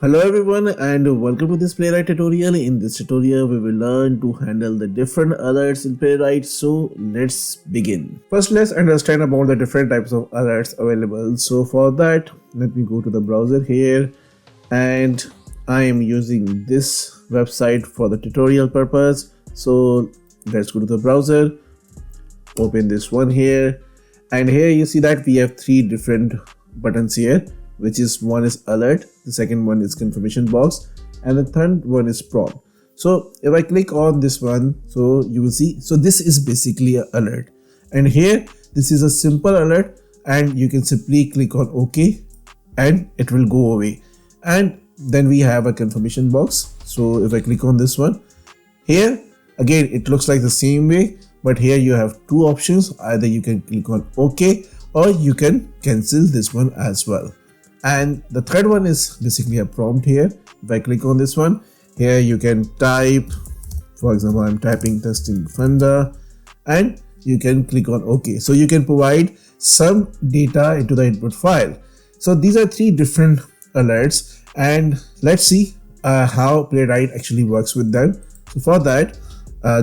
Hello everyone and welcome to this Playwright tutorial. In this tutorial we will learn to handle the different alerts in Playwright. So let's begin. First let's understand about the different types of alerts available. So for that let me go to the browser here and I am using this website for the tutorial purpose. So let's go to the browser, open this one here, and here you see that we have three different buttons here, which is one is alert, the second one is confirmation box, and the third one is prompt. So if I click on this one, so you will see, so this is basically an alert, and here this is a simple alert and you can simply click on OK and it will go away. And then we have a confirmation box. So if I click on this one here, again it looks like the same way, but here you have two options. Either you can click on OK or you can cancel this one as well. And the third one is basically a prompt here. If I click on this one, here you can type, for example, I'm typing testing funda, and you can click on OK. So you can provide some data into the input file. So these are three different alerts, and let's see how Playwright actually works with them. So for that,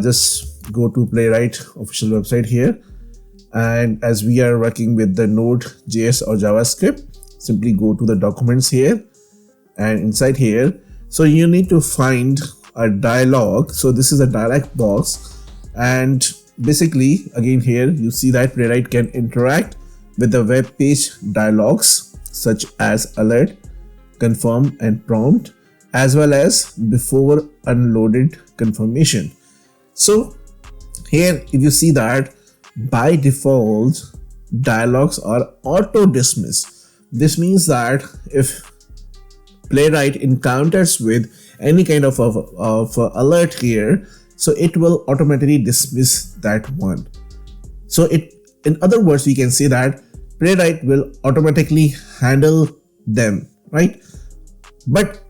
just go to Playwright official website here. And as we are working with the Node.js or JavaScript, simply go to the documents here and inside here, so you need to find a dialog. So this is a dialog box, and basically again here you see that Playwright can interact with the web page dialogs such as alert, confirm and prompt, as well as before unloaded confirmation. So here if you see that by default dialogs are auto dismiss. This means that if Playwright encounters with any kind of alert here, so it will automatically dismiss that one. So in other words, we can say that Playwright will automatically handle them, right? But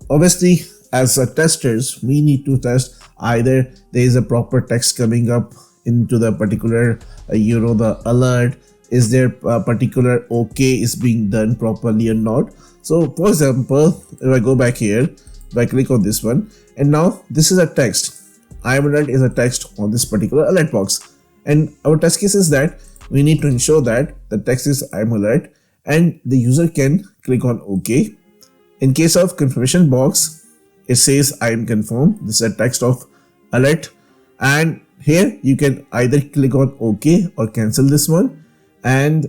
obviously as a testers, we need to test either there is a proper text coming up into the particular the alert. Is there a particular OK is being done properly or not? So for example, if I go back here, if I click on this one, and now this is a text. I am alert is a text on this particular alert box, and our test case is that we need to ensure that the text is I am alert and the user can click on OK. In case of confirmation box, it says I am confirmed. This is a text of alert, and here you can either click on OK or cancel this one. And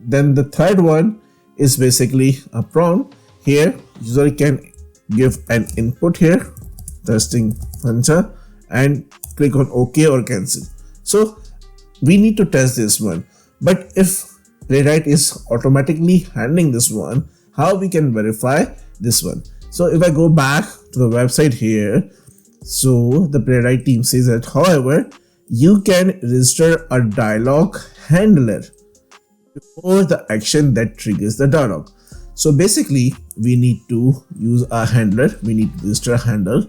then the third one is basically a prompt. Here user can give an input here, testing funda, and click on OK or cancel. So we need to test this one. But if Playwright is automatically handling this one, how we can verify this one? So if I go back to the website here, so the Playwright team says that however, you can register a dialog handler before the action that triggers the dialog. So basically we need to use a handler, we need to register a handler,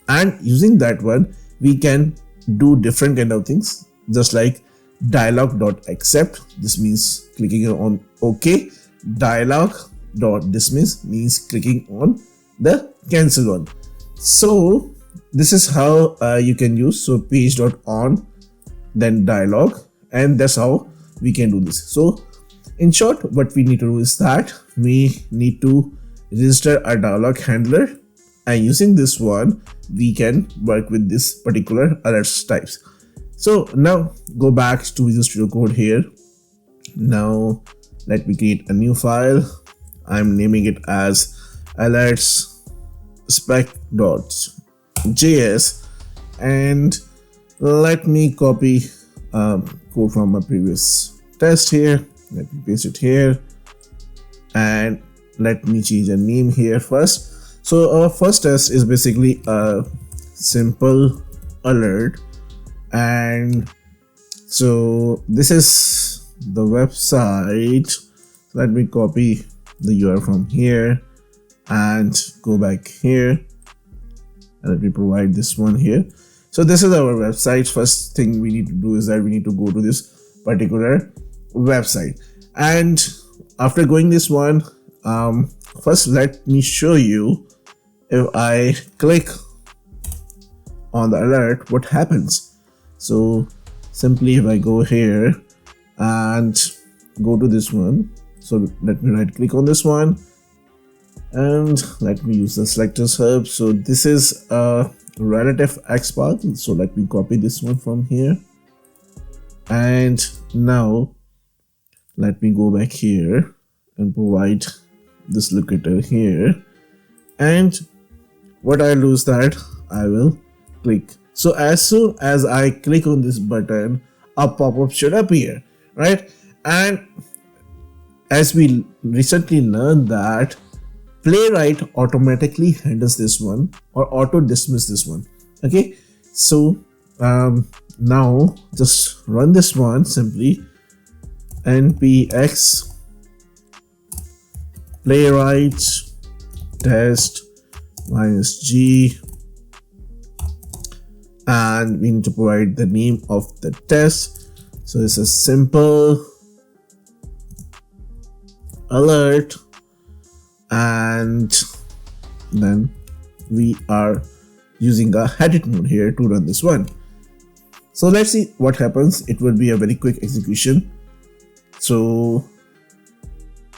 and using that one we can do different kind of things, just like dialog.accept, this means clicking on OK, dialog.dismiss means clicking on the cancel one. So this is how you can use, so page.on then dialog, and that's how we can do this. So in short, what we need to do is that we need to register a dialog handler, and using this one we can work with this particular alerts types. So now go back to Visual Studio Code here. Now let me create a new file. I'm naming it as alerts spec.js, and let me copy code from my previous test here. Let me paste it here, and let me change a name here first. So our first test is basically a simple alert, and so this is the website. So let me copy the URL from here and go back here, and let me provide this one here. So this is our website. First thing we need to do is that we need to go to this particular website, and after going this one, first let me show you, if I click on the alert, what happens. So simply if I go here and go to this one, so let me right click on this one and let me use the selectors hub. So this is a relative XPath, so let me copy this one from here, and now let me go back here and provide this locator here, and what I'll do is that I will click. So as soon as I click on this button, a pop-up should appear, right? And as we recently learned that Playwright automatically handles this one or auto dismiss this one. Okay, so now just run this one simply npx playwright test -g, and we need to provide the name of the test. So it's a simple alert, and then we are using a edit mode here to run this one. So let's see what happens. It will be a very quick execution, so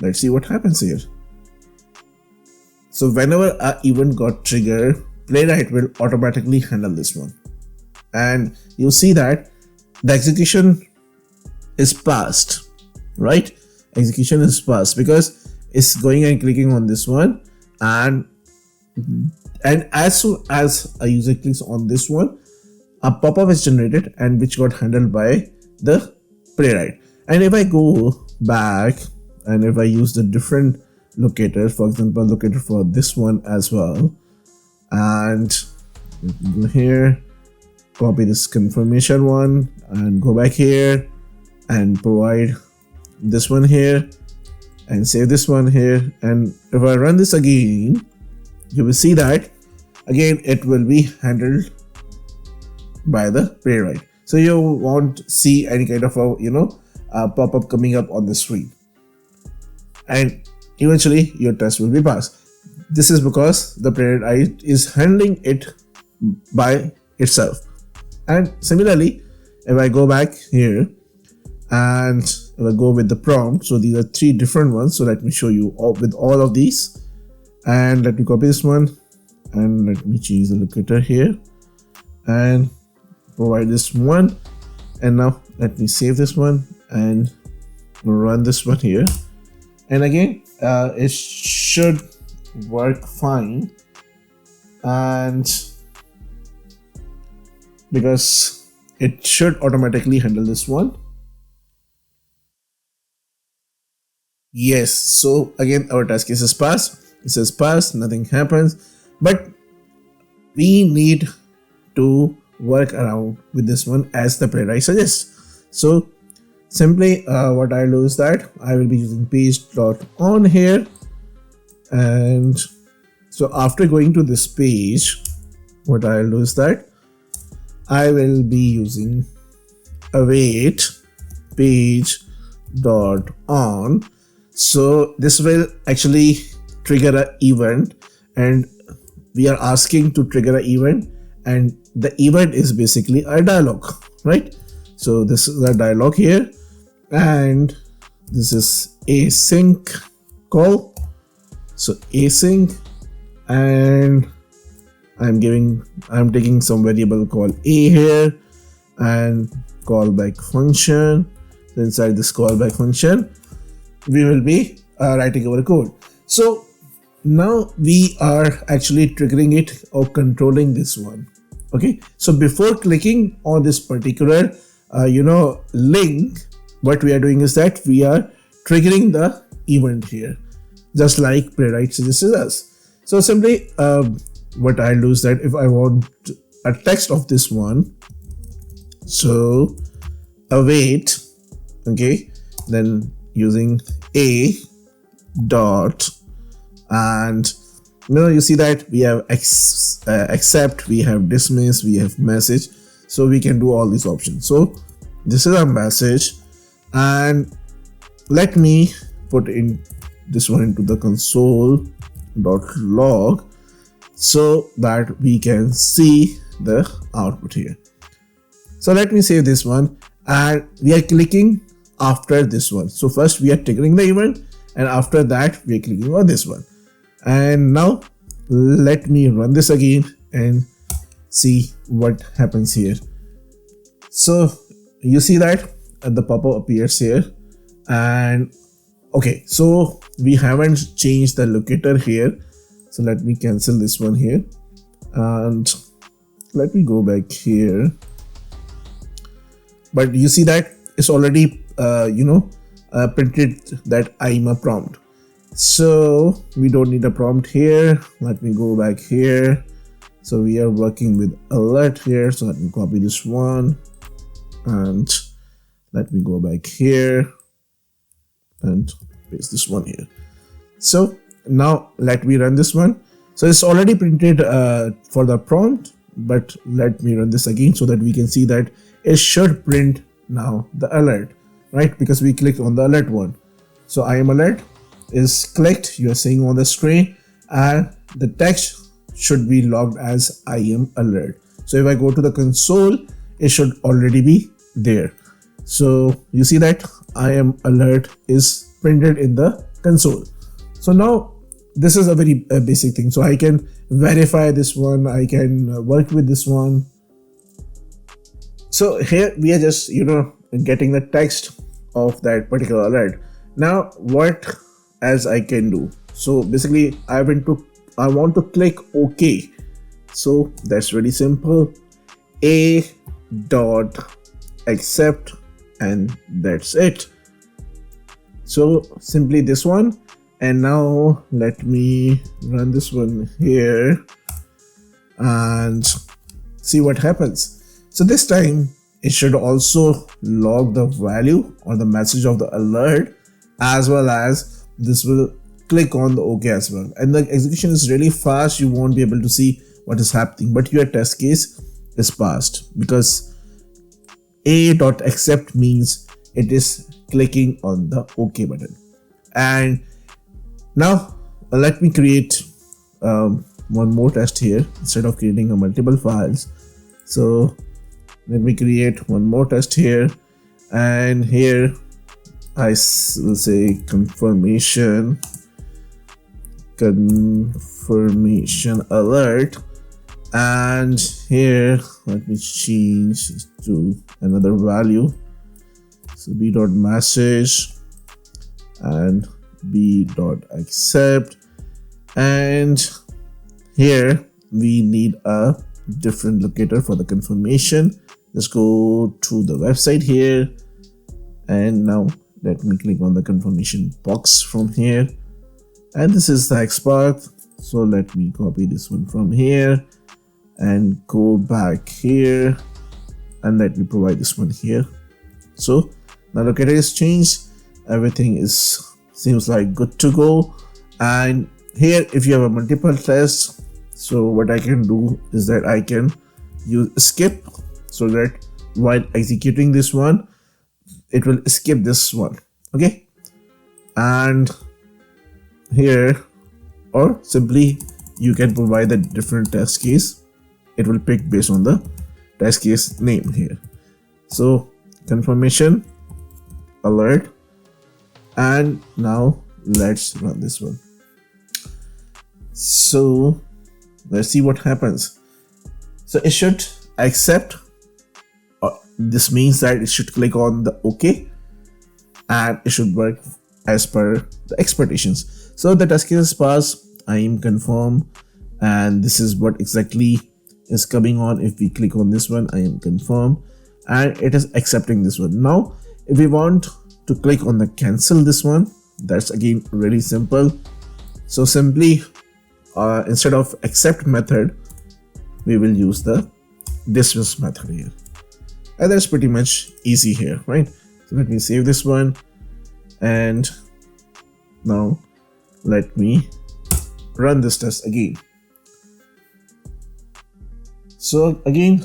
let's see what happens here. So whenever an event got triggered, Playwright will automatically handle this one, and you see that the execution is passed, right? Execution is passed because it's going and clicking on this one, and as soon as a user clicks on this one, a pop-up is generated and which got handled by the Playwright. And if I go back and if I use the different locator, for example locator for this one as well, and go here, copy this confirmation one and go back here and provide this one here and save this one here, and if I run this again, you will see that again it will be handled by the Playwright. So you won't see any kind of a pop-up coming up on the screen, and eventually your test will be passed. This is because the Playwright is handling it by itself. And similarly, if I go back here and if I go with the prompt, so these are three different ones, so let me show you with all of these, and let me copy this one and let me change the locator here and provide this one, and now let me save this one and run this one here, and again it should work fine, and because it should automatically handle this one. Yes, so again our test case is passed. It says pass, nothing happens, but we need to work around with this one as the Playwright suggests. So simply what I'll do is that I will be using page.on here, and so after going to this page, what I'll do is that I will be using await page.on. So this will actually trigger an event, and we are asking to trigger an event, and the event is basically a dialog, right? So this is a dialog here, and this is async call. So async, and I'm taking some variable called a here and callback function. So inside this callback function, we will be writing our code. So now we are actually triggering it or controlling this one. Okay, so before clicking on this particular link, what we are doing is that we are triggering the event here, just like Playwright suggested us. So simply what I'll do is that if I want a text of this one, so await, okay, then using a dot, and you see that we have accept, we have dismiss, we have message, so we can do all these options. So this is our message, and let me put in this one into the console.log so that we can see the output here. So let me save this one, and we are clicking after this one. So first we are triggering the event, and after that we are clicking on this one. And now let me run this again and see what happens here. So you see that the pop-up appears here, and okay, so we haven't changed the locator here. So let me cancel this one here, and let me go back here. But you see that it's already printed that I'm a prompt. So we don't need a prompt here. Let me go back here. So we are working with alert here. So let me copy this one, and let me go back here and paste this one here. So now let me run this one. So it's already printed for the prompt, but let me run this again so that we can see that it should print now the alert, right? Because we clicked on the alert one. So I am alert is clicked, you are seeing on the screen, and the text should be logged as I am alert. So if I go to the console, it should already be there. So you see that I am alert is printed in the console. So now this is a very basic thing. So I can verify this one, I can work with this one. So here we are just getting the text of that particular alert. Now what else I can do? So basically I want to click OK. So that's very simple. A.accept, and that's it. So simply this one. And now let me run this one here and see what happens. So this time it should also log the value or the message of the alert, as well as this will click on the OK as well. And the execution is really fast. You won't be able to see what is happening, but your test case is passed because A.accept means it is clicking on the OK button. And now let me create one more test here instead of creating multiple files. So let me create one more test here, and here I will say confirmation alert, and here let me change to another value. So b.message and b.accept, and here we need a different locator for the confirmation. Let's go to the website here, and now let me click on the confirmation box from here, and this is the XPath. So let me copy this one from here and go back here, and let me provide this one here. So the locator is changed, everything seems like good to go. And here if you have a multiple test, so what I can do is that I can use skip, so that while executing this one it will skip this one. Okay, and here, or simply you can provide the different test case, it will pick based on the test case name here. So confirmation alert, and now let's run this one. So let's see what happens. So it should accept, this means that it should click on the OK, and it should work as per the expectations. So the test case is passed, I am confirm, and this is what exactly is coming on. If we click on this one, I am confirm, and it is accepting this one. Now if we want to click on the cancel this one, that's again really simple. So simply instead of accept method, we will use the dismiss method here, and that's pretty much easy here, right? So let me save this one, and now let me run this test again. So again,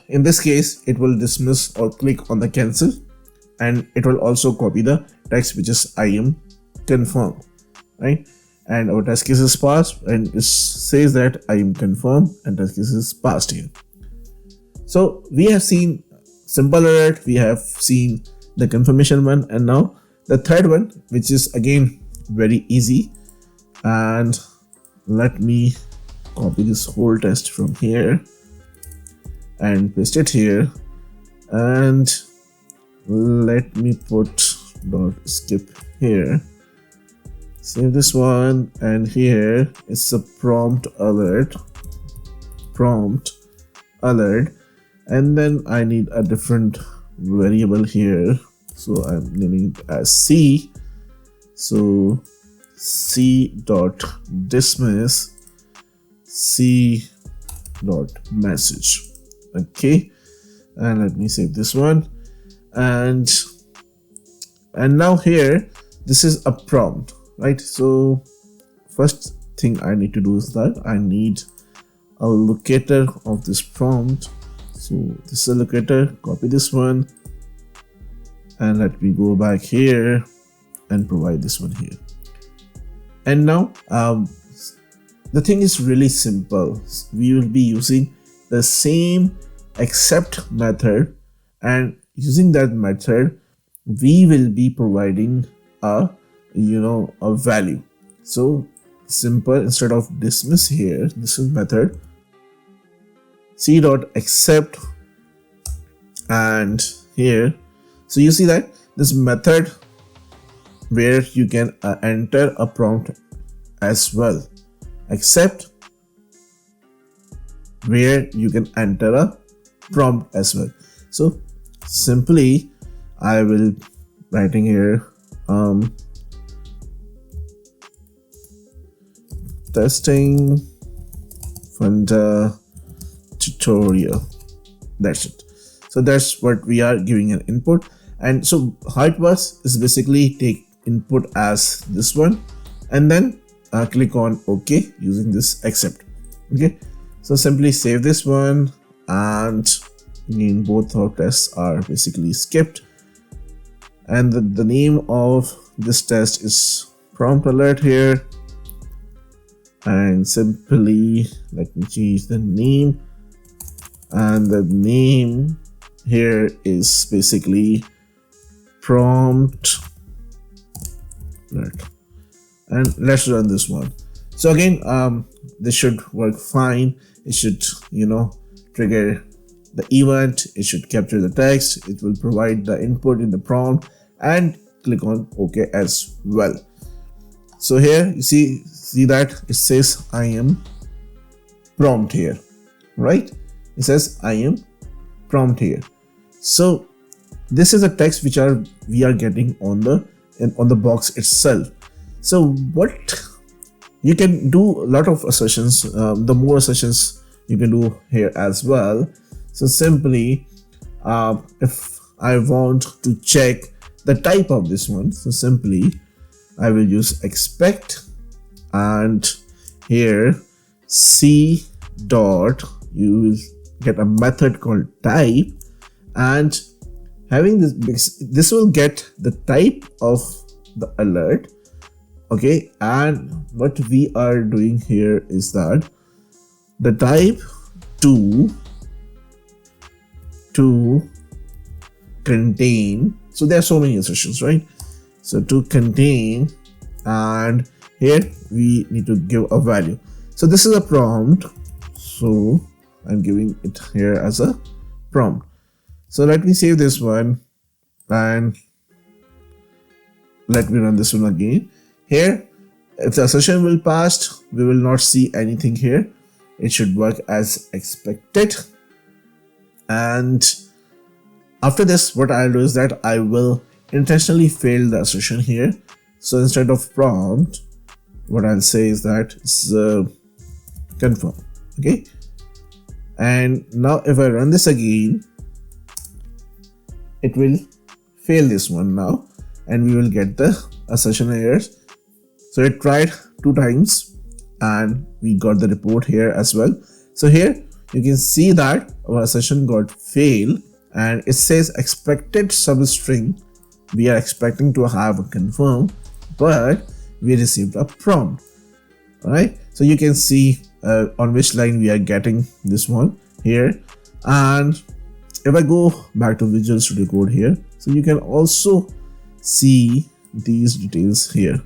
in this case, it will dismiss or click on the cancel, and it will also copy the text which is I am confirmed. right? And our test case is passed, and it says that I am confirmed, and test case is passed here. So we have seen simple alert, we have seen the confirmation one, and now the third one, which is again very easy. And let me copy this whole test from here and paste it here, and let me put dot skip here, save this one, and here it's a prompt alert, and then I need a different variable here, so I'm naming it as C. So C dot dismiss C dot message. Okay, and let me save this one, and now here this is a prompt, right? So first thing I need to do is that I need a locator of this prompt. So this is a locator, copy this one, and let me go back here and provide this one here. And now the thing is really simple. We will be using the same accept method, and using that method we will be providing a value. So simple, instead of dismiss here, this is method C dot accept, and here, so you see that this method where you can enter a prompt as well, accept where you can enter a prompt as well. So simply I will writing here testing funda tutorial. That's it. So that's what we are giving an input. And so how it works is basically take input as this one, and then click on OK using this accept. Okay, so simply save this one, and again both our tests are basically skipped, and the name of this test is prompt alert here, and simply let me change the name, and the name here is basically prompt alert, and let's run this one. So again this should work fine. It should trigger the event, it should capture the text, it will provide the input in the prompt, and click on OK as well. So here you see that it says I am prompt here, right? It says I am prompt here. So this is a text which we are getting on the box itself. So what you can do, a lot of assertions, the more assertions you can do here as well. So simply if I want to check the type of this one, so simply I will use expect, and here C dot, you will get a method called type, and having this will get the type of the alert. Okay, and what we are doing here is that the type to contain, so there are so many assertions, right? So to contain, and here we need to give a value. So this is a prompt, so I'm giving it here as a prompt. So let me save this one, and let me run this one again. Here, if the assertion will pass, we will not see anything here. It should work as expected. And after this, what I'll do is that I will intentionally fail the assertion here. So instead of prompt, what I'll say is that it's confirm. Okay, and now if I run this again, it will fail this one now, and we will get the assertion errors. So it tried 2 times and we got the report here as well. So here you can see that our assertion got failed, and it says expected substring. We are expecting to have a confirm, but we received a prompt. Alright, so you can see on which line we are getting this one here. And if I go back to Visual Studio Code here, so you can also see these details here.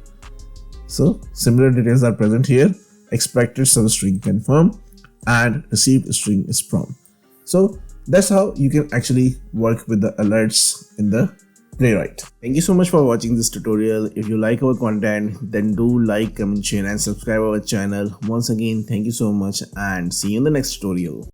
So similar details are present here. Expected substring confirm and received string is prompt. So that's how you can actually work with the alerts in the Playwright. Thank you so much for watching this tutorial. If you like our content, then do like, comment, share and subscribe our channel. Once again, thank you so much and see you in the next tutorial.